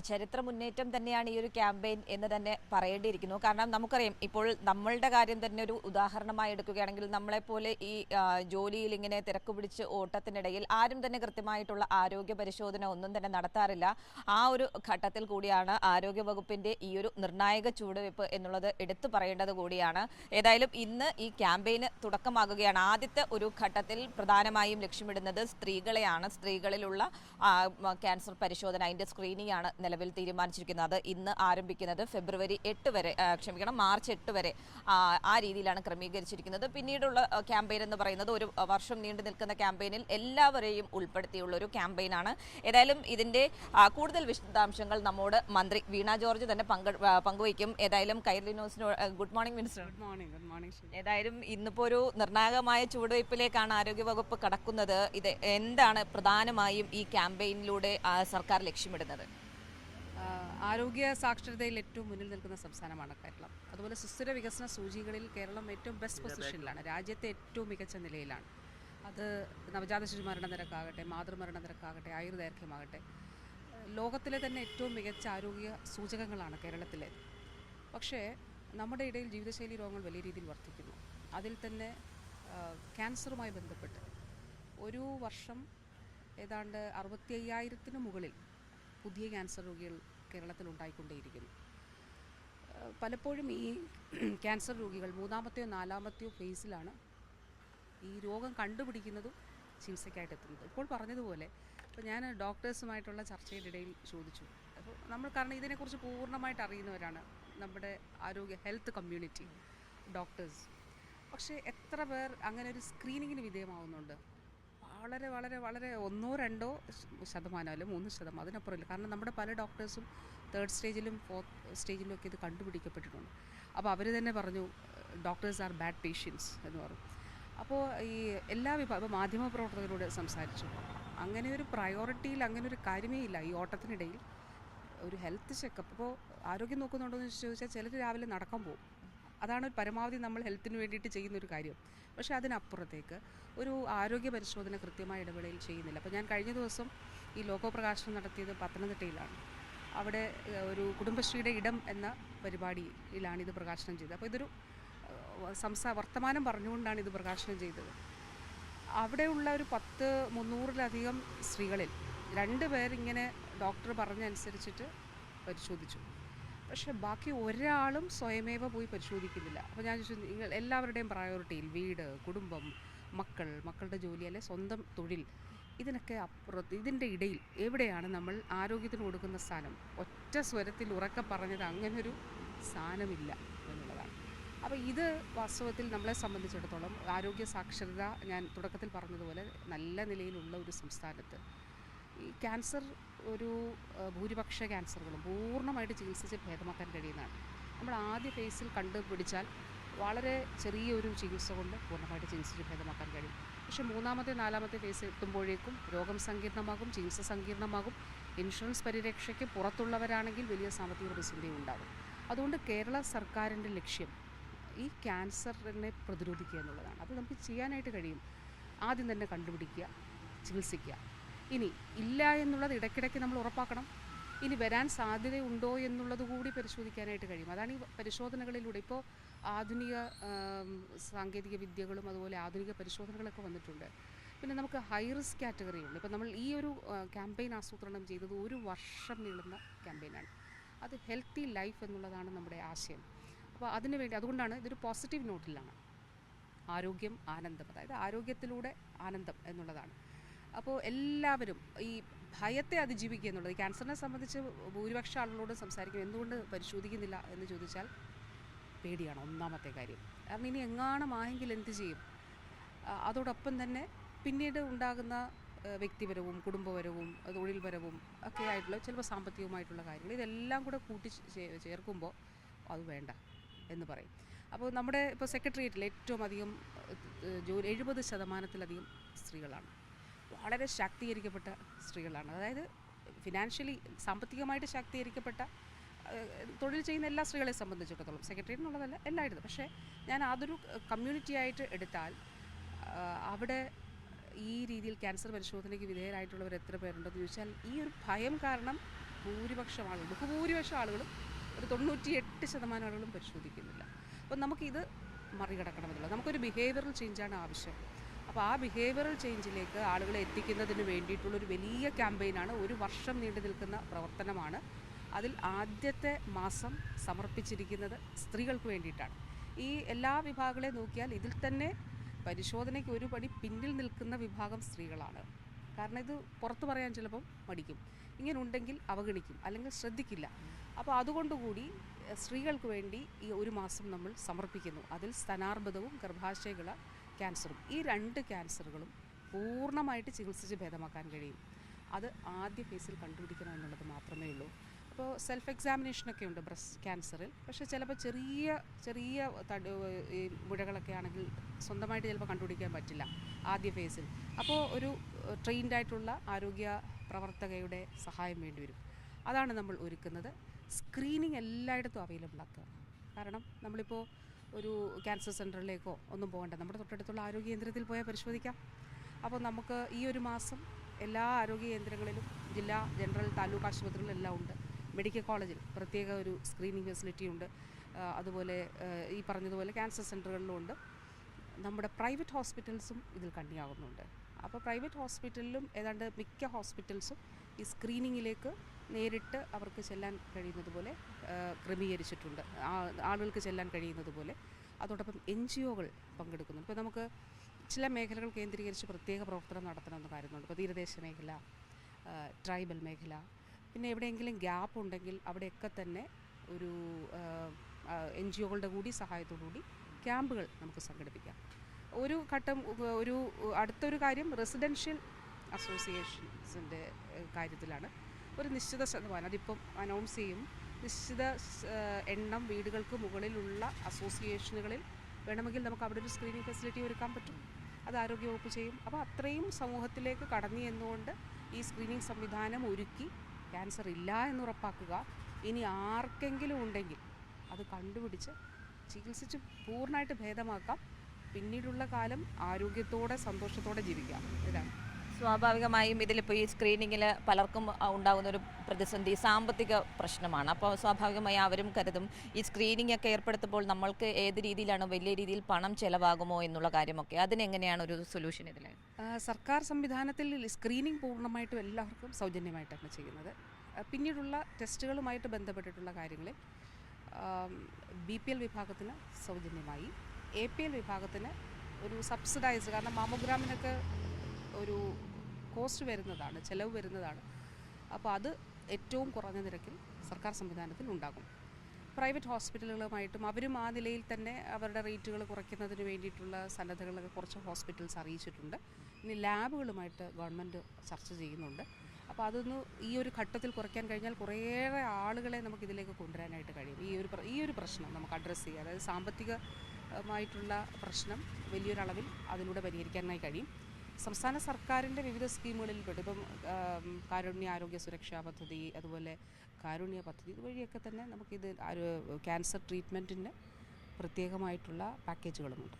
ചരിത്ര മുന്നേറ്റം തന്നെയാണ് ഈ ഒരു ക്യാമ്പയിൻ എന്ന് തന്നെ പറയേണ്ടിയിരിക്കുന്നു. കാരണം നമുക്കറിയാം, ഇപ്പോൾ നമ്മളുടെ കാര്യം തന്നെ ഒരു ഉദാഹരണമായി എടുക്കുകയാണെങ്കിൽ, നമ്മളെപ്പോലെ ഈ ജോലിയിൽ ഇങ്ങനെ തിരക്ക് പിടിച്ച് ഓട്ടത്തിനിടയിൽ ആരും തന്നെ കൃത്യമായിട്ടുള്ള ആരോഗ്യ പരിശോധന ഒന്നും തന്നെ നടത്താറില്ല. ആ ഒരു ഘട്ടത്തിൽ കൂടിയാണ് ആരോഗ്യവകുപ്പിന്റെ ഈ ഒരു നിർണായക ചുവടുവയ്പ് എന്നുള്ളത് എടുത്തു പറയേണ്ടത് കൂടിയാണ്. ഏതായാലും ഇന്ന് ഈ ക്യാമ്പയിന് തുടക്കമാകുകയാണ്. ആദ്യത്തെ ഒരു ഘട്ടത്തിൽ പ്രധാനമായും ലക്ഷ്യമിടുന്നത് സ്ത്രീകളെയാണ്. സ്ത്രീകളിലുള്ള ക്യാൻസർ പരിശോധന, അതിന്റെ സ്ക്രീനിംഗ് ആണ് നിലവിൽ തീരുമാനിച്ചിരിക്കുന്നത്. ഇന്ന് ആരംഭിക്കുന്നത് മാർച്ച് 8 വരെ ആ രീതിയിലാണ് ക്രമീകരിച്ചിരിക്കുന്നത്. പിന്നീടുള്ള ക്യാമ്പയിൻ എന്ന് പറയുന്നത് ഒരു വർഷം നീണ്ടു നിൽക്കുന്ന ക്യാമ്പയിനിൽ എല്ലാവരെയും ഉൾപ്പെടുത്തിയുള്ള ഒരു ക്യാമ്പയിനാണ്. ഏതായാലും ഇതിന്റെ കൂടുതൽ വിശദാംശങ്ങൾ നമ്മോട് മന്ത്രി വീണ ജോർജ് തന്നെ പങ്കുവയ്ക്കും. ഏതായാലും കൈരളി ന്യൂസിന് good morning minister. Good morning. ഏതായാലും ഇന്നിപ്പോ ഒരു നിർണായകമായ ചുവടുവയ്പ്പിലേക്കാണ് ആരോഗ്യവകുപ്പ് കടക്കുന്നത്. ഇത് എന്താണ് പ്രധാനമായും ഈ ക്യാമ്പയിനിലൂടെ സർക്കാർ ലക്ഷ്യമിടുന്നത്? ആരോഗ്യ സാക്ഷരതയിൽ ഏറ്റവും മുന്നിൽ നിൽക്കുന്ന സംസ്ഥാനമാണ് കേരളം. അതുപോലെ സുസ്ഥിര വികസന സൂചികകളിൽ കേരളം ഏറ്റവും ബെസ്റ്റ് പൊസിഷനിലാണ്, രാജ്യത്തെ ഏറ്റവും മികച്ച നിലയിലാണ്. അത് നവജാത ശിശു മരണ നിരക്കാകട്ടെ, മാതൃമരണ നിരക്കാകട്ടെ, ആയുർദൈർഘ്യമാകട്ടെ, ലോകത്തിലെ തന്നെ ഏറ്റവും മികച്ച ആരോഗ്യ സൂചകങ്ങളാണ് കേരളത്തിലെ. പക്ഷേ നമ്മുടെ ഇടയിൽ ജീവിതശൈലി രോഗങ്ങൾ വലിയ രീതിയിൽ വർദ്ധിക്കുന്നു. അതിൽ തന്നെ ക്യാൻസറുമായി ബന്ധപ്പെട്ട് ഒരു വർഷം ഏതാണ്ട് 65,000-ന് മുകളിൽ പുതിയ ക്യാൻസർ രോഗികൾ കേരളത്തിൽ ഉണ്ടായിക്കൊണ്ടേയിരിക്കുന്നു. പലപ്പോഴും ഈ ക്യാൻസർ രോഗികൾ 3-ാമത്തെയോ 4-ാമത്തെയോ ഫേസിലാണ് ഈ രോഗം കണ്ടുപിടിക്കുന്നതും ചികിത്സയ്ക്കായിട്ട് എത്തുന്നത്. ഇപ്പോൾ പറഞ്ഞതുപോലെ ഇപ്പോൾ ഞാൻ ഡോക്ടേഴ്സുമായിട്ടുള്ള ചർച്ചയുടെ ഇടയിൽ ചോദിച്ചു. അപ്പോൾ നമ്മൾ കാരണം ഇതിനെക്കുറിച്ച് പൂർണ്ണമായിട്ട് അറിയുന്നവരാണ് നമ്മുടെ ഹെൽത്ത് കമ്മ്യൂണിറ്റി, ഡോക്ടേഴ്സ്. പക്ഷേ എത്ര പേർ അങ്ങനെ ഒരു സ്ക്രീനിങ്ങിന് വിധേയമാവുന്നുണ്ട്? വളരെ വളരെ വളരെ 1-2% അല്ല 3%, അതിനപ്പുറമില്ല. കാരണം നമ്മുടെ പല ഡോക്ടേഴ്സും 3rd സ്റ്റേജിലും 4th സ്റ്റേജിലും ഒക്കെ ഇത് കണ്ടുപിടിക്കപ്പെട്ടിട്ടുണ്ട്. അപ്പോൾ അവർ തന്നെ പറഞ്ഞു ഡോക്ടേഴ്സ് ആർ ബാഡ് പേഷ്യൻസ് എന്ന് പറഞ്ഞു. അപ്പോൾ ഈ എല്ലാ ഇപ്പോൾ മാധ്യമപ്രവർത്തകരോട് സംസാരിച്ചു. അങ്ങനെ ഒരു പ്രയോറിറ്റിയിൽ അങ്ങനെ ഒരു കാര്യമേ ഇല്ല ഈ ഓട്ടത്തിനിടയിൽ ഒരു ഹെൽത്ത് ചെക്കപ്പ്. ഇപ്പോൾ ആരോഗ്യം നോക്കുന്നുണ്ടോ എന്ന് ചോദിച്ചാൽ ചിലർ രാവിലെ നടക്കാൻ പോകും. അതാണ് പരമാവധി നമ്മൾ ഹെൽത്തിന് വേണ്ടിയിട്ട് ചെയ്യുന്നൊരു കാര്യം. പക്ഷേ അതിനപ്പുറത്തേക്ക് ഒരു ആരോഗ്യ പരിശോധന കൃത്യമായ ഇടവേളയിൽ ചെയ്യുന്നില്ല. അപ്പോൾ ഞാൻ കഴിഞ്ഞ ദിവസം ഈ ലോഗോ പ്രകാശനം നടത്തിയത് പത്തനംതിട്ടയിലാണ്. അവിടെ ഒരു കുടുംബശ്രീയുടെ ഇടം എന്ന പരിപാടിയിലാണ് ഇത് പ്രകാശനം ചെയ്തത്. അപ്പോൾ ഇതൊരു വർത്തമാനം പറഞ്ഞുകൊണ്ടാണ് ഇത് പ്രകാശനം ചെയ്തത്. അവിടെയുള്ള ഒരു 300-ലധികം സ്ത്രീകളിൽ 2 പേരിങ്ങനെ ഡോക്ടർ പറഞ്ഞനുസരിച്ചിട്ട് പരിശോധിച്ചു. പക്ഷേ ബാക്കി ഒരാളും സ്വയമേവ പോയി പരിശോധിക്കുന്നില്ല. അപ്പോൾ ഞാൻ ചോദിച്ചു, നിങ്ങൾ എല്ലാവരുടെയും പ്രയോറിറ്റിയിൽ വീട്, കുടുംബം, മക്കളുടെ ജോലി അല്ലെ സ്വന്തം തൊഴിൽ, ഇതിനൊക്കെ അപ്പുറത്ത് ഇതിൻ്റെ ഇടയിൽ എവിടെയാണ് നമ്മൾ ആരോഗ്യത്തിന് കൊടുക്കുന്ന സ്ഥാനം? ഒറ്റ സ്വരത്തിൽ ഉറക്കെ പറഞ്ഞത് അങ്ങനൊരു സ്ഥാനമില്ല എന്നുള്ളതാണ്. അപ്പോൾ ഇത് വാസ്തവത്തിൽ നമ്മളെ സംബന്ധിച്ചിടത്തോളം ആരോഗ്യ സാക്ഷരത ഞാൻ തുടക്കത്തിൽ പറഞ്ഞതുപോലെ നല്ല നിലയിലുള്ള ഒരു സംസ്ഥാനത്ത് ഈ ക്യാൻസർ ഒരു ഭൂരിപക്ഷ ക്യാൻസറുകളും പൂർണ്ണമായിട്ട് ചികിത്സിച്ച് ഭേദമാക്കാൻ കഴിയുന്നതാണ്. നമ്മൾ ആദ്യ ഫേസിൽ കണ്ടുപിടിച്ചാൽ വളരെ ചെറിയൊരു ചികിത്സ കൊണ്ട് പൂർണ്ണമായിട്ട് ചികിത്സിച്ച് ഭേദമാക്കാൻ കഴിയും. പക്ഷേ 3-ാമത്തെ 4-ാമത്തെ ഫേസ് എത്തുമ്പോഴേക്കും രോഗം സങ്കീർണമാകും, ചികിത്സ സങ്കീർണമാകും. ഇൻഷുറൻസ് പരിരക്ഷയ്ക്ക് പുറത്തുള്ളവരാണെങ്കിൽ വലിയ സാമ്പത്തിക പ്രതിസന്ധി ഉണ്ടാകും. അതുകൊണ്ട് കേരള സർക്കാരിൻ്റെ ലക്ഷ്യം ഈ ക്യാൻസറിനെ പ്രതിരോധിക്കുക എന്നുള്ളതാണ്. അത് നമുക്ക് ചെയ്യാനായിട്ട് കഴിയും. ആദ്യം തന്നെ കണ്ടുപിടിക്കുക, ചികിത്സിക്കുക. ഇനി ഇല്ല എന്നുള്ളത് ഇടയ്ക്കിടയ്ക്ക് നമ്മൾ ഉറപ്പാക്കണം. ഇനി വരാൻ സാധ്യതയുണ്ടോ എന്നുള്ളത് കൂടി പരിശോധിക്കാനായിട്ട് കഴിയും. അതാണ് ഈ പരിശോധനകളിലൂടെ ഇപ്പോൾ ആധുനിക സാങ്കേതിക വിദ്യകളും അതുപോലെ ആധുനിക പരിശോധനകളൊക്കെ വന്നിട്ടുണ്ട്. പിന്നെ നമുക്ക് ഹൈ റിസ്ക് കാറ്റഗറിയുണ്ട്. ഇപ്പോൾ നമ്മൾ ഈ ഒരു ക്യാമ്പയിൻ ആസൂത്രണം ചെയ്തത് 1 വർഷം നീളുന്ന ക്യാമ്പയിനാണ്. അത് ഹെൽത്തി ലൈഫ് എന്നുള്ളതാണ് നമ്മുടെ ആശയം. അപ്പോൾ അതുകൊണ്ടാണ് ഇതൊരു പോസിറ്റീവ് നോട്ടിലാണ്. ആരോഗ്യം ആനന്ദം, അതായത് ആരോഗ്യത്തിലൂടെ ആനന്ദം എന്നുള്ളതാണ്. അപ്പോൾ എല്ലാവരും ഈ ഭയത്തെ അതിജീവിക്കുക എന്നുള്ളത്, ക്യാൻസറിനെ സംബന്ധിച്ച് ഭൂരിപക്ഷ ആളുകളോട് സംസാരിക്കും എന്തുകൊണ്ട് പരിശോധിക്കുന്നില്ല എന്ന് ചോദിച്ചാൽ പേടിയാണ് ഒന്നാമത്തെ കാര്യം. കാരണം ഇനി എങ്ങാണമായെങ്കിൽ എന്ത് ചെയ്യും? അതോടൊപ്പം തന്നെ പിന്നീട് ഉണ്ടാകുന്ന വ്യക്തിപരവും കുടുംബപരവും തൊഴിൽപരവും ഒക്കെ ആയിട്ടുള്ള ചിലപ്പോൾ സാമ്പത്തികവുമായിട്ടുള്ള കാര്യങ്ങൾ, ഇതെല്ലാം കൂടെ കൂട്ടി ചേർക്കുമ്പോൾ അത് വേണ്ട എന്ന് പറയും. അപ്പോൾ നമ്മുടെ ഇപ്പോൾ സെക്രട്ടേറിയറ്റിൽ ഏറ്റവും അധികം 70% സ്ത്രീകളാണ്. വളരെ ശാക്തീകരിക്കപ്പെട്ട സ്ത്രീകളാണ്. അതായത് ഫിനാൻഷ്യലി സാമ്പത്തികമായിട്ട് ശാക്തീകരിക്കപ്പെട്ട തൊഴിൽ ചെയ്യുന്ന എല്ലാ സ്ത്രീകളെ സംബന്ധിച്ചിടത്തോളം, സെക്രട്ടേറിയറ്റ് എന്നുള്ളതല്ല എല്ലായിടത്തും. പക്ഷേ ഞാൻ അതൊരു കമ്മ്യൂണിറ്റി ആയിട്ട് എടുത്താൽ അവിടെ ഈ രീതിയിൽ ക്യാൻസർ പരിശോധനയ്ക്ക് വിധേയരായിട്ടുള്ളവർ എത്ര പേരുണ്ടെന്ന് ചോദിച്ചാൽ ഈ ഒരു ഭയം കാരണം ബഹുഭൂരിപക്ഷം ആളുകളും ഒരു 98% ആളുകളും പരിശോധിക്കുന്നില്ല. അപ്പോൾ നമുക്കിത് മറികടക്കണമെന്നുള്ളത്, നമുക്കൊരു ബിഹേവിയറൽ ചേഞ്ചാണ് ആവശ്യം. അപ്പോൾ ആ ബിഹേവിയറൽ ചേഞ്ചിലേക്ക് ആളുകളെ എത്തിക്കുന്നതിന് വേണ്ടിയിട്ടുള്ളൊരു വലിയ ക്യാമ്പയിനാണ്, 1 വർഷം നീണ്ടു നിൽക്കുന്ന പ്രവർത്തനമാണ്. അതിൽ ആദ്യത്തെ മാസം സമർപ്പിച്ചിരിക്കുന്നത് സ്ത്രീകൾക്ക് വേണ്ടിയിട്ടാണ്. ഈ എല്ലാ വിഭാഗങ്ങളെ നോക്കിയാൽ ഇതിൽ തന്നെ പരിശോധനയ്ക്ക് ഒരു പടി പിന്നിൽ നിൽക്കുന്ന വിഭാഗം സ്ത്രീകളാണ്. കാരണം ഇത് പുറത്തു പറയാൻ ചിലപ്പം മടിക്കും, ഇങ്ങനെ ഉണ്ടെങ്കിൽ അവഗണിക്കും, അല്ലെങ്കിൽ ശ്രദ്ധിക്കില്ല. അപ്പോൾ അതുകൊണ്ടുകൂടി സ്ത്രീകൾക്ക് വേണ്ടി ഈ 1 മാസം നമ്മൾ സമർപ്പിക്കുന്നു. അതിൽ സ്തനാർബുദവും ഗർഭാശയകള ക്യാൻസറും, ഈ 2 ക്യാൻസറുകളും പൂർണ്ണമായിട്ട് ചികിത്സിച്ച് ഭേദമാക്കാൻ കഴിയും. അത് ആദ്യ ഫേസിൽ കണ്ടുപിടിക്കണം എന്നുള്ളത് മാത്രമേ ഉള്ളൂ. അപ്പോൾ സെൽഫ് എക്സാമിനേഷനൊക്കെ ഉണ്ട് ബ്രസ്റ്റ് ക്യാൻസറിൽ. പക്ഷേ ചിലപ്പോൾ ചെറിയ ഈ മുഴകളൊക്കെ ആണെങ്കിൽ സ്വന്തമായിട്ട് ചിലപ്പോൾ കണ്ടുപിടിക്കാൻ പറ്റില്ല ആദ്യ ഫേസിൽ. അപ്പോൾ ഒരു ട്രെയിൻഡായിട്ടുള്ള ആരോഗ്യ പ്രവർത്തകയുടെ സഹായം വേണ്ടിവരും. അതാണ് നമ്മൾ ഒരുക്കുന്നത്. സ്ക്രീനിങ് എല്ലായിടത്തും അവൈലബിൾ ആക്കുക. കാരണം നമ്മളിപ്പോൾ ഒരു ക്യാൻസർ സെൻറ്ററിലേക്കോ ഒന്നും പോകണ്ട, നമ്മുടെ തൊട്ടടുത്തുള്ള ആരോഗ്യ കേന്ദ്രത്തിൽ പോയാൽ പരിശോധിക്കാം. അപ്പോൾ നമുക്ക് ഈ 1 മാസം എല്ലാ ആരോഗ്യ കേന്ദ്രങ്ങളിലും, ജില്ലാ, ജനറൽ, താലൂക്ക് ആശുപത്രികളിലെല്ലാം ഉണ്ട്. മെഡിക്കൽ കോളേജിൽ പ്രത്യേക ഒരു സ്ക്രീനിങ് ഫെസിലിറ്റി ഉണ്ട്. അതുപോലെ ഈ പറഞ്ഞതുപോലെ ക്യാൻസർ സെൻറ്ററുകളിലും ഉണ്ട്. നമ്മുടെ പ്രൈവറ്റ് ഹോസ്പിറ്റൽസും ഇതിൽ കണ്ണിയാകുന്നുണ്ട്. അപ്പോൾ പ്രൈവറ്റ് ഹോസ്പിറ്റലിലും ഏതാണ്ട് മിക്ക ഹോസ്പിറ്റൽസും ഈ സ്ക്രീനിങ്ങിലേക്ക് നേരിട്ട് അവർക്ക് ചെല്ലാൻ കഴിയുന്നത് പോലെ ക്രമീകരിച്ചിട്ടുണ്ട്, ആളുകൾക്ക് ചെല്ലാൻ കഴിയുന്നത് പോലെ. അതോടൊപ്പം NGOകൾ പങ്കെടുക്കുന്നു. ഇപ്പോൾ നമുക്ക് ചില മേഖലകൾ കേന്ദ്രീകരിച്ച് പ്രത്യേക പ്രവർത്തനം നടത്തണമെന്ന് കാര്യങ്ങളുണ്ട്. ഇപ്പോൾ തീരദേശ മേഖല, ട്രൈബൽ മേഖല, പിന്നെ എവിടെയെങ്കിലും ഗ്യാപ്പ് ഉണ്ടെങ്കിൽ അവിടെയൊക്കെ തന്നെ ഒരു NGOകളുടെ കൂടി സഹായത്തോടുകൂടി ക്യാമ്പുകൾ നമുക്ക് സംഘടിപ്പിക്കാം. ഒരു ഘട്ടം അടുത്തൊരു കാര്യം റെസിഡൻഷ്യൽ അസോസിയേഷൻസിൻ്റെ കാര്യത്തിലാണ്. ഒരു നിശ്ചിത ശതമാനം, അതിപ്പം അനൗൺസ് ചെയ്യും, നിശ്ചിത എണ്ണം വീടുകൾക്ക് മുകളിലുള്ള അസോസിയേഷനുകളിൽ വേണമെങ്കിൽ നമുക്ക് അവിടെ ഒരു സ്ക്രീനിങ് ഫെസിലിറ്റി ഒരുക്കാൻ പറ്റും. അത് ആരോഗ്യവകുപ്പ് ചെയ്യും. അപ്പോൾ അത്രയും സമൂഹത്തിലേക്ക് കടന്നു എന്നുകൊണ്ട് ഈ സ്ക്രീനിങ് സംവിധാനം ഒരുക്കി ക്യാൻസർ ഇല്ല എന്നുറപ്പാക്കുക. ഇനി ആർക്കെങ്കിലും ഉണ്ടെങ്കിൽ അത് കണ്ടുപിടിച്ച് ചികിത്സിച്ച് പൂർണ്ണമായിട്ട് ഭേദമാക്കാം. പിന്നീടുള്ള കാലം ആരോഗ്യത്തോടെ സന്തോഷത്തോടെ ജീവിക്കാം. ഇതാണ്. സ്വാഭാവികമായും ഇതിലിപ്പോൾ ഈ സ്ക്രീനിങ്ങിൽ പലർക്കും ഉണ്ടാകുന്ന ഒരു പ്രതിസന്ധി സാമ്പത്തിക പ്രശ്നമാണ്. അപ്പോൾ സ്വാഭാവികമായി അവരും കരുതും ഈ സ്ക്രീനിങ് ഒക്കെ ഏർപ്പെടുത്തുമ്പോൾ നമ്മൾക്ക് ഏത് രീതിയിലാണ്, വലിയ രീതിയിൽ പണം ചിലവാകുമോ എന്നുള്ള കാര്യമൊക്കെ. അതിനെങ്ങനെയാണ് ഒരു സൊല്യൂഷൻ ഇതിൽ? സർക്കാർ സംവിധാനത്തിൽ സ്ക്രീനിങ് പൂർണ്ണമായിട്ടും എല്ലാവർക്കും സൗജന്യമായിട്ടാണ് ചെയ്യുന്നത്. പിന്നീടുള്ള ടെസ്റ്റുകളുമായിട്ട് ബന്ധപ്പെട്ടിട്ടുള്ള കാര്യങ്ങളിൽ BPL വിഭാഗത്തിന് സൗജന്യമായി, APL വിഭാഗത്തിന് ഒരു സബ്സിഡൈസ്ഡ്, കാരണം മാമോഗ്രാമിനൊക്കെ ഒരു കോസ്റ്റ് വരുന്നതാണ്, ചിലവ് വരുന്നതാണ്. അപ്പോൾ അത് ഏറ്റവും കുറഞ്ഞ നിരക്കിൽ സർക്കാർ സംവിധാനത്തിൽ ഉണ്ടാകും. പ്രൈവറ്റ് ഹോസ്പിറ്റലുകളുമായിട്ടും അവരും ആ നിലയിൽ തന്നെ അവരുടെ റേറ്റുകൾ കുറയ്ക്കുന്നതിന് വേണ്ടിയിട്ടുള്ള സന്നദ്ധകളൊക്കെ കുറച്ച് ഹോസ്പിറ്റൽസ് അറിയിച്ചിട്ടുണ്ട്. ഇനി ലാബുകളുമായിട്ട് ഗവൺമെൻറ് ചർച്ച ചെയ്യുന്നുണ്ട്. അപ്പോൾ അതൊന്ന് ഈ ഒരു ഘട്ടത്തിൽ കുറയ്ക്കാൻ കഴിഞ്ഞാൽ കുറേയേറെ ആളുകളെ നമുക്ക് ഇതിലേക്ക് കൊണ്ടുവരാനായിട്ട് കഴിയും. ഈ ഒരു പ്രശ്നം നമുക്ക് അഡ്രസ്സ് ചെയ്യുക, അതായത് സാമ്പത്തികമായിട്ടുള്ള പ്രശ്നം വലിയൊരളവിൽ അതിലൂടെ പരിഹരിക്കാനായി കഴിയും. സംസ്ഥാന സർക്കാരിൻ്റെ വിവിധ സ്കീമുകളിൽ പെട്ട്, ഇപ്പം കാരുണ്യ ആരോഗ്യ സുരക്ഷാ പദ്ധതി, അതുപോലെ കാരുണ്യ പദ്ധതി, ഇതുവഴിയൊക്കെ തന്നെ നമുക്കിത് ക്യാൻസർ ട്രീറ്റ്മെൻറ്റിന് പ്രത്യേകമായിട്ടുള്ള പാക്കേജുകളുമുണ്ട്.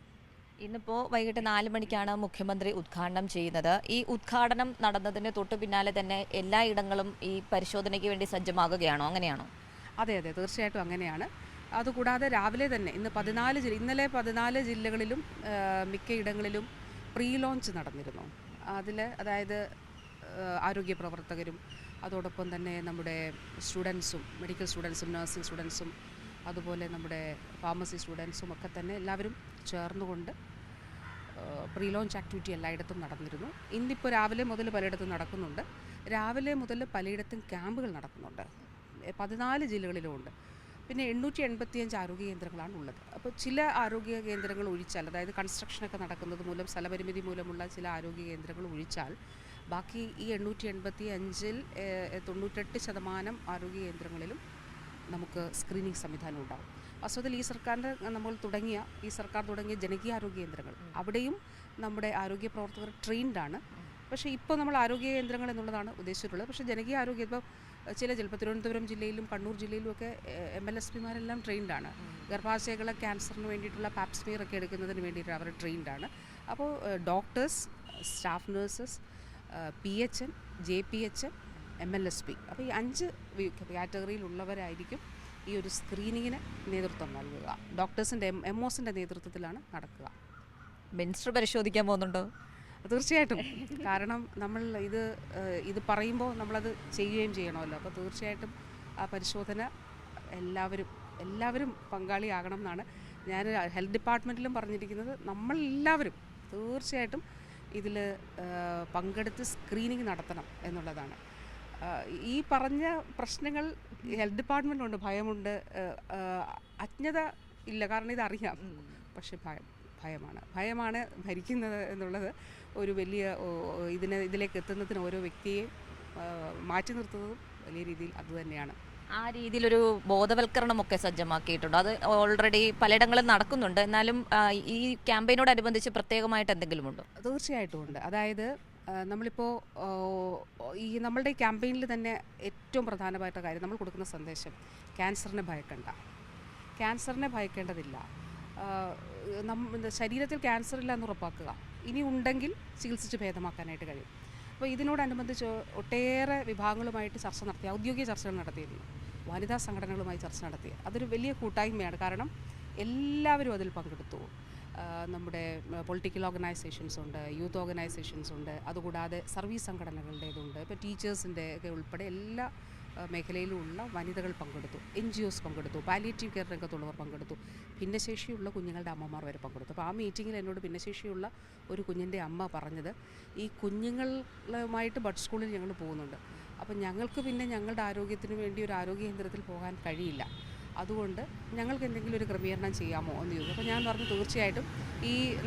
ഇന്നിപ്പോൾ വൈകിട്ട് 4 മണിക്കാണ് മുഖ്യമന്ത്രി ഉദ്ഘാടനം ചെയ്യുന്നത്. ഈ ഉദ്ഘാടനം നടന്നതിന് തൊട്ടു പിന്നാലെ തന്നെ എല്ലായിടങ്ങളും ഈ പരിശോധനയ്ക്ക് വേണ്ടി സജ്ജമാകുകയാണോ? അങ്ങനെയാണോ? അതെ, തീർച്ചയായിട്ടും അങ്ങനെയാണ്. അതുകൂടാതെ രാവിലെ തന്നെ ഇന്നലെ 14 ജില്ലകളിലും മിക്കയിടങ്ങളിലും പ്രീ ലോഞ്ച് നടന്നിരുന്നു. അതായത് ആരോഗ്യ പ്രവർത്തകരും അതോടൊപ്പം തന്നെ നമ്മുടെ സ്റ്റുഡൻസും, മെഡിക്കൽ സ്റ്റുഡൻസും, നഴ്സിംഗ് സ്റ്റുഡൻസും, അതുപോലെ നമ്മുടെ ഫാർമസി സ്റ്റുഡൻസും ഒക്കെ തന്നെ എല്ലാവരും ചേർന്നുകൊണ്ട് പ്രീ ലോഞ്ച് ആക്ടിവിറ്റി എല്ലായിടത്തും നടന്നിരുന്നു. ഇന്നിപ്പോൾ രാവിലെ മുതൽ പലയിടത്തും നടക്കുന്നുണ്ട്. രാവിലെ മുതൽ പലയിടത്തും ക്യാമ്പുകൾ നടക്കുന്നുണ്ട്. 14 ജില്ലകളിലും ഉണ്ട്. പിന്നെ 885 ആരോഗ്യ കേന്ദ്രങ്ങളാണ് ഉള്ളത്. അപ്പോൾ ചില ആരോഗ്യ കേന്ദ്രങ്ങൾ ഒഴിച്ചാൽ, അതായത് കൺസ്ട്രക്ഷനൊക്കെ നടക്കുന്നത് മൂലം, സ്ഥലപരിമിതി മൂലമുള്ള ചില ആരോഗ്യ കേന്ദ്രങ്ങൾ ഒഴിച്ചാൽ ബാക്കി ഈ 885-ൽ 98% ആരോഗ്യ കേന്ദ്രങ്ങളിലും നമുക്ക് സ്ക്രീനിങ് സംവിധാനം ഉണ്ടാകും. വാസ്തവത്തിൽ ഈ സർക്കാർ തുടങ്ങിയ ജനകീയ ആരോഗ്യ കേന്ദ്രങ്ങൾ, അവിടെയും നമ്മുടെ ആരോഗ്യ പ്രവർത്തകർ ട്രെയിൻഡാണ്. പക്ഷേ ഇപ്പോൾ നമ്മൾ ആരോഗ്യ കേന്ദ്രങ്ങൾ എന്നുള്ളതാണ് ഉദ്ദേശിച്ചിട്ടുള്ളത്. പക്ഷേ ജനകീയ ആരോഗ്യ, ഇപ്പോൾ ചിലപ്പോൾ തിരുവനന്തപുരം ജില്ലയിലും കണ്ണൂർ ജില്ലയിലും ഒക്കെ MLSPമാരെല്ലാം ട്രെയിൻഡാണ്. ഗർഭാശയകളെ ക്യാൻസറിന് വേണ്ടിയിട്ടുള്ള പാപ്സ്മിയർ ഒക്കെ എടുക്കുന്നതിന് വേണ്ടിയിട്ട് അവർ ട്രെയിൻഡാണ്. അപ്പോൾ doctors, staff nurses, PHN, JPHN, MLSP. അപ്പോൾ ഈ 5 കാറ്റഗറിയിലുള്ളവരായിരിക്കും ഈ ഒരു സ്ക്രീനിങ്ങിന് നേതൃത്വം നൽകുക. ഡോക്ടേഴ്സിൻ്റെ MOസിൻ്റെ നേതൃത്വത്തിലാണ് നടക്കുക. മിനിസ്റ്റർ പരിശോധിക്കാൻ പോകുന്നുണ്ടോ? തീർച്ചയായിട്ടും. കാരണം നമ്മൾ ഇത് പറയുമ്പോൾ നമ്മളത് ചെയ്യുകയും ചെയ്യണമല്ലോ. അപ്പോൾ തീർച്ചയായിട്ടും ആ പരിശോധന എല്ലാവരും പങ്കാളിയാകണം എന്നാണ് ഞാൻ ഹെൽത്ത് ഡിപ്പാർട്ട്മെൻറ്റിലും പറഞ്ഞിരിക്കുന്നത്. നമ്മളെല്ലാവരും തീർച്ചയായിട്ടും ഇതിൽ പങ്കെടുത്ത് സ്ക്രീനിങ് നടത്തണം എന്നുള്ളതാണ്. ഈ പറഞ്ഞ പ്രശ്നങ്ങൾ ഹെൽത്ത് ഡിപ്പാർട്ട്മെൻറ്റിലുണ്ട്. ഭയമുണ്ട്, അജ്ഞത ഇല്ല, കാരണം ഇതറിയാം. പക്ഷെ ഭയമാണ് ഭരിക്കുന്നത് എന്നുള്ളത് ഒരു വലിയ ഇതിലേക്ക് എത്തുന്നതിന് ഓരോ വ്യക്തിയെയും മാറ്റി നിർത്തുന്നതും വലിയ രീതിയിൽ അതുതന്നെയാണ്. ആ രീതിയിലൊരു ബോധവൽക്കരണമൊക്കെ സജ്ജമാക്കിയിട്ടുണ്ടോ? അത് ഓൾറെഡി പലയിടങ്ങളും നടക്കുന്നുണ്ട്. എന്നാലും ഈ ക്യാമ്പയിനോടനുബന്ധിച്ച് പ്രത്യേകമായിട്ട് എന്തെങ്കിലും ഉണ്ടോ? തീർച്ചയായിട്ടും ഉണ്ട്. അതായത് നമ്മളിപ്പോൾ നമ്മളുടെ ക്യാമ്പയിനിൽ തന്നെ ഏറ്റവും പ്രധാനമായിട്ട കാര്യം നമ്മൾ കൊടുക്കുന്ന സന്ദേശം ക്യാൻസറിനെ ഭയക്കേണ്ടതില്ല. ശരീരത്തിൽ ക്യാൻസർ ഇല്ല എന്ന് ഉറപ്പാക്കുക. ഇനി ഉണ്ടെങ്കിൽ ചികിത്സിച്ച് ഭേദമാക്കാനായിട്ട് കഴിയും. അപ്പോൾ ഇതിനോടനുബന്ധിച്ച് ഒട്ടേറെ വിഭാഗങ്ങളുമായിട്ട് ചർച്ച നടത്തി, ഔദ്യോഗിക ചർച്ചകൾ നടത്തിയിരുന്നു, വനിതാ സംഘടനകളുമായി ചർച്ച നടത്തി. അതൊരു വലിയ കൂട്ടായ്മയാണ്. കാരണം എല്ലാവരും അതിൽ പങ്കെടുത്തു. നമ്മുടെ പൊളിറ്റിക്കൽ ഓർഗനൈസേഷൻസ് ഉണ്ട്, യൂത്ത് ഓർഗനൈസേഷൻസ് ഉണ്ട്, അതുകൂടാതെ സർവീസ് സംഘടനകളുടേതുണ്ട്. ഇപ്പോൾ ടീച്ചേഴ്സിൻ്റെ ഒക്കെ ഉൾപ്പെടെ എല്ലാ മേഖലയിലുമുള്ള വനിതകൾ പങ്കെടുത്തു, NGOs പങ്കെടുത്തു, പാലിയേറ്റീവ് കെയർ രംഗത്തുള്ളവർ പങ്കെടുത്തു, ഭിന്നശേഷിയുള്ള കുഞ്ഞുങ്ങളുടെ അമ്മമാർ വരെ പങ്കെടുത്തു. അപ്പോൾ ആ മീറ്റിങ്ങിൽ എന്നോട് ഭിന്നശേഷിയുള്ള ഒരു കുഞ്ഞിൻ്റെ അമ്മ പറഞ്ഞത്, ഈ കുഞ്ഞുങ്ങളുമായിട്ട് ബഡ് സ്കൂളിൽ ഞങ്ങൾ പോകുന്നുണ്ട്, അപ്പം ഞങ്ങൾക്ക് പിന്നെ ഞങ്ങളുടെ ആരോഗ്യത്തിന് വേണ്ടി ഒരു ആരോഗ്യ കേന്ദ്രത്തിൽ പോകാൻ കഴിയില്ല, അതുകൊണ്ട് ഞങ്ങൾക്ക് എന്തെങ്കിലും ഒരു ക്രമീകരണം ചെയ്യാമോ എന്ന് ചോദിച്ചു. അപ്പോൾ ഞാൻ പറഞ്ഞു തീർച്ചയായിട്ടും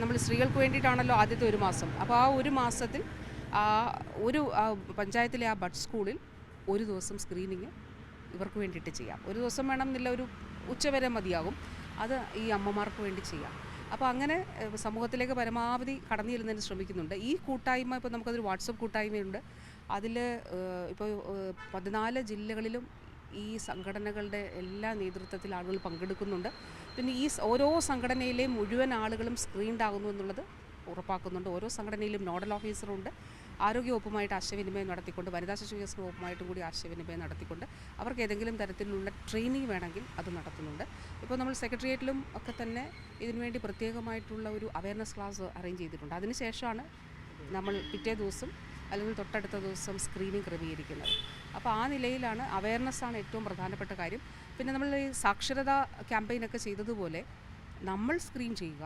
നമ്മൾ സ്ത്രീകൾക്ക് വേണ്ടിയിട്ടാണല്ലോ ആദ്യത്തെ ഒരു മാസം. അപ്പോൾ ആ ഒരു മാസത്തിൽ പഞ്ചായത്തിലെ ആ ബഡ് സ്കൂളിൽ ഒരു ദിവസം സ്ക്രീനിങ് ഇവർക്ക് വേണ്ടിയിട്ട് ചെയ്യാം. ഒരു ദിവസം വേണമെന്നില്ല, ഒരു ഉച്ചവരെ മതിയാകും. അത് ഈ അമ്മമാർക്ക് വേണ്ടി ചെയ്യാം. അപ്പോൾ അങ്ങനെ സമൂഹത്തിലേക്ക് പരമാവധി കടന്നു ചെല്ലുന്നതിന് ശ്രമിക്കുന്നുണ്ട്. ഈ കൂട്ടായ്മ ഇപ്പോൾ നമുക്കതൊരു വാട്സപ്പ് കൂട്ടായ്മയുണ്ട്. അതിൽ ഇപ്പോൾ 14 ജില്ലകളിലും ഈ സംഘടനകളുടെ എല്ലാ നേതൃത്വത്തിൽ ആളുകൾ പങ്കെടുക്കുന്നുണ്ട്. പിന്നെ ഈ ഓരോ സംഘടനയിലെയും മുഴുവൻ ആളുകളും സ്ക്രീൻഡ് ആകുന്നു എന്നുള്ളത് ഉറപ്പാക്കുന്നുണ്ട്. ഓരോ സംഘടനയിലും നോഡൽ ഓഫീസറുണ്ട്. ആരോഗ്യവകുപ്പുമായിട്ട് ആശയവിനിമയം നടത്തിക്കൊണ്ട്, വനിതാ ശിശു വികസന വകുപ്പുമായിട്ടും കൂടി ആശയവിനിമയം നടത്തിക്കൊണ്ട് അവർക്ക് ഏതെങ്കിലും തരത്തിലുള്ള ട്രെയിനിങ് വേണമെങ്കിൽ അത് നടത്തുന്നുണ്ട്. ഇപ്പോൾ നമ്മൾ സെക്രട്ടേറിയറ്റിലും ഒക്കെ തന്നെ ഇതിനുവേണ്ടി പ്രത്യേകമായിട്ടുള്ള ഒരു അവയർനെസ് ക്ലാസ് അറേഞ്ച് ചെയ്തിട്ടുണ്ട്. അതിനുശേഷമാണ് നമ്മൾ പിറ്റേ ദിവസം അല്ലെങ്കിൽ തൊട്ടടുത്ത ദിവസം സ്ക്രീനിങ് ക്രമീകരിക്കുന്നത്. അപ്പോൾ ആ നിലയിലാണ് അവയർനെസ്സാണ് ഏറ്റവും പ്രധാനപ്പെട്ട കാര്യം. പിന്നെ നമ്മൾ ഈ സാക്ഷരതാ ക്യാമ്പയിനൊക്കെ ചെയ്തതുപോലെ നമ്മൾ സ്ക്രീൻ ചെയ്യുക.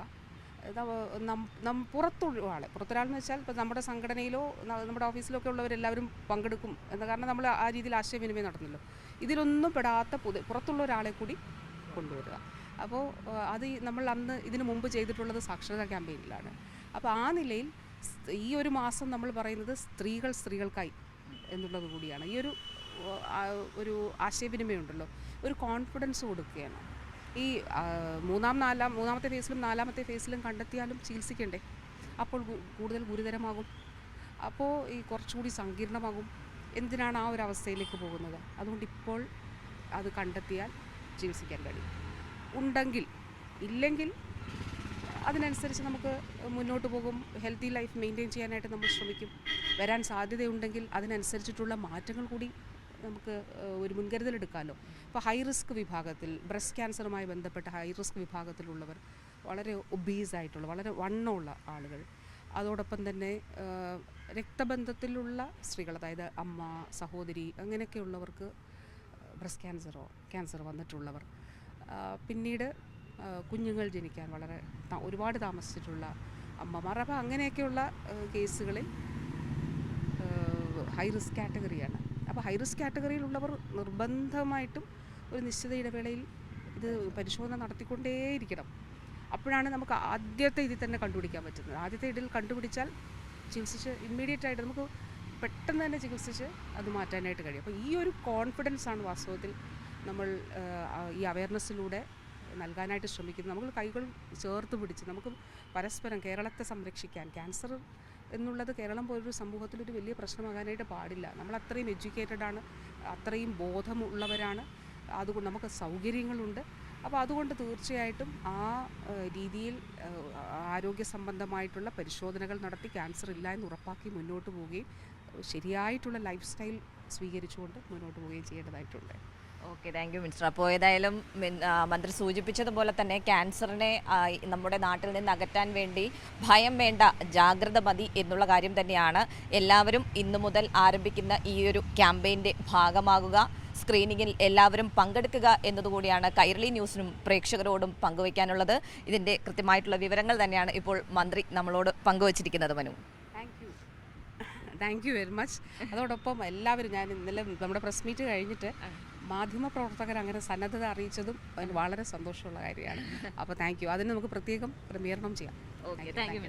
പുറത്തൊരാളെന്ന് വെച്ചാൽ ഇപ്പോൾ നമ്മുടെ സംഘടനയിലോ നമ്മുടെ ഓഫീസിലോ ഒക്കെ ഉള്ളവരെല്ലാവരും പങ്കെടുക്കും എന്ന കാരണം നമ്മൾ ആ രീതിയിൽ ആശയവിനിമയം നടത്തുന്നല്ലോ. ഇതിലൊന്നും പെടാത്ത പുറത്തുള്ള ഒരാളെ കൂടി കൊണ്ടുവരിക. അപ്പോൾ അത് നമ്മൾ ഇതിനു മുമ്പ് ചെയ്തിട്ടുള്ളത് സാക്ഷരതാ ക്യാമ്പയിനിലാണ്. അപ്പോൾ ആ നിലയിൽ ഈ ഒരു മാസം നമ്മൾ പറയുന്നത് സ്ത്രീകൾക്കായി എന്നുള്ളത് കൂടിയാണ്. ഈ ഒരു ആശയവിനിമയം ഉണ്ടല്ലോ, ഒരു കോൺഫിഡൻസ് കൊടുക്കുകയാണ്. ഈ മൂന്നാമത്തെ ഫേസിലും 4ാമത്തെ ഫേസിലും കണ്ടെത്തിയാലും ചികിത്സിക്കണ്ടേ? അപ്പോൾ കൂടുതൽ ഗുരുതരമാകും, അപ്പോൾ ഈ കുറച്ചുകൂടി സങ്കീർണമാകും. എന്തിനാണ് ആ ഒരു അവസ്ഥയിലേക്ക് പോകുന്നത്? അതുകൊണ്ട് ഇപ്പോൾ അത് കണ്ടെത്തിയാൽ ചികിത്സിക്കാൻ കഴിയും. ഇല്ലെങ്കിൽ അതിനനുസരിച്ച് നമുക്ക് മുന്നോട്ട് പോകും. ഹെൽത്തി ലൈഫ് മെയിൻറ്റെയിൻ ചെയ്യാനായിട്ട് നമ്മൾ ശ്രമിക്കും. വരാൻ സാധ്യതയുണ്ടെങ്കിൽ അതിനനുസരിച്ചിട്ടുള്ള മാറ്റങ്ങൾ കൂടി നമുക്ക് ഒരു മുൻകരുതലെടുക്കാമല്ലോ. ഇപ്പോൾ ഹൈ റിസ്ക് വിഭാഗത്തിൽ, ബ്രസ്റ്റ് ക്യാൻസറുമായി ബന്ധപ്പെട്ട ഹൈ റിസ്ക് വിഭാഗത്തിലുള്ളവർ, വളരെ ഒബീസായിട്ടുള്ള, വളരെ വണ്ണമുള്ള ആളുകൾ, അതോടൊപ്പം തന്നെ രക്തബന്ധത്തിലുള്ള സ്ത്രീകൾ, അതായത് അമ്മ, സഹോദരി, അങ്ങനെയൊക്കെയുള്ളവർക്ക് ബ്രസ്റ്റ് ക്യാൻസർ വന്നിട്ടുള്ളവർ, പിന്നീട് കുഞ്ഞുങ്ങൾ ജനിക്കാൻ ഒരുപാട് താമസിച്ചിട്ടുള്ള അമ്മമാർ. അപ്പോൾ അങ്ങനെയൊക്കെയുള്ള കേസുകളിൽ ഹൈ റിസ്ക് കാറ്റഗറിയാണ്. അപ്പോൾ ഹൈ റിസ്ക് കാറ്റഗറിയിലുള്ളവർ നിർബന്ധമായിട്ടും ഒരു നിശ്ചിത ഇടവേളയിൽ ഇത് പരിശോധന നടത്തിക്കൊണ്ടേയിരിക്കണം. അപ്പോഴാണ് നമുക്ക് ആദ്യത്തെ ഇതിൽ തന്നെ കണ്ടുപിടിക്കാൻ പറ്റുന്നത്. ആദ്യത്തെ ഇതിൽ കണ്ടുപിടിച്ചാൽ ചികിത്സിച്ച് ഇമ്മീഡിയറ്റായിട്ട് നമുക്ക് പെട്ടെന്ന് തന്നെ ചികിത്സിച്ച് അത് മാറ്റാനായിട്ട് കഴിയും. അപ്പോൾ ഈ ഒരു കോൺഫിഡൻസാണ് വാസ്തവത്തിൽ നമ്മൾ ഈ അവയർനെസ്സിലൂടെ നൽകാനായിട്ട് ശ്രമിക്കുന്നത്. നമ്മൾ കൈകൾ ചേർത്ത് പിടിച്ച് നമുക്ക് പരസ്പരം കേരളത്തെ സംരക്ഷിക്കാൻ, ക്യാൻസർ എന്നുള്ളത് കേരളം പോലൊരു സമൂഹത്തിലൊരു വലിയ പ്രശ്നമാകാനായിട്ട് പാടില്ല. നമ്മൾ അത്രയും എഡ്യൂക്കേറ്റഡാണ്, അത്രയും ബോധമുള്ളവരാണ്, അതുകൊണ്ട് നമുക്ക് സൗകര്യങ്ങളുണ്ട്. അപ്പോൾ അതുകൊണ്ട് തീർച്ചയായിട്ടും ആ രീതിയിൽ ആരോഗ്യ സംബന്ധമായിട്ടുള്ള പരിശോധനകൾ നടത്തി ക്യാൻസർ ഇല്ല എന്ന് ഉറപ്പാക്കി മുന്നോട്ട് പോവുകയും ശരിയായിട്ടുള്ള ലൈഫ് സ്റ്റൈൽ സ്വീകരിച്ചുകൊണ്ട് മുന്നോട്ട് പോവുകയും ചെയ്യേണ്ടതായിട്ടുണ്ട്. Okay, thank you minister. അപ്പോൾ ഏതായാലും മന്ത്രി സൂചിപ്പിച്ചതുപോലെ തന്നെ ക്യാൻസറിനെ നമ്മുടെ നാട്ടിൽ നിന്ന് അകറ്റാൻ വേണ്ടി ഭയം വേണ്ട, ജാഗ്രത മതി എന്നുള്ള കാര്യം തന്നെയാണ്. എല്ലാവരും ഇന്നു മുതൽ ആരംഭിക്കുന്ന ഈ ഒരു ക്യാമ്പയിൻ്റെ ഭാഗമാകുക, സ്ക്രീനിങ്ങിൽ എല്ലാവരും പങ്കെടുക്കുക എന്നതുകൂടിയാണ് കൈരളി ന്യൂസിനും പ്രേക്ഷകരോടും പങ്കുവയ്ക്കാനുള്ളത്. ഇതിൻ്റെ കൃത്യമായിട്ടുള്ള വിവരങ്ങൾ തന്നെയാണ് ഇപ്പോൾ മന്ത്രി നമ്മളോട് പങ്കുവച്ചിരിക്കുന്നത്. Manu, thank you very much. അതോടൊപ്പം എല്ലാവരും, ഞാൻ ഇന്നലെ നമ്മുടെ പ്രസ് മീറ്റ് കഴിഞ്ഞിട്ട് മാധ്യമപ്രവർത്തകർ അങ്ങനെ സന്നദ്ധത അറിയിച്ചതും വളരെ സന്തോഷമുള്ള കാര്യമാണ്. അപ്പോൾ താങ്ക് യു. അതിന് നമുക്ക് പ്രത്യേകം ക്രമീകരണം ചെയ്യാം. Okay, thank you.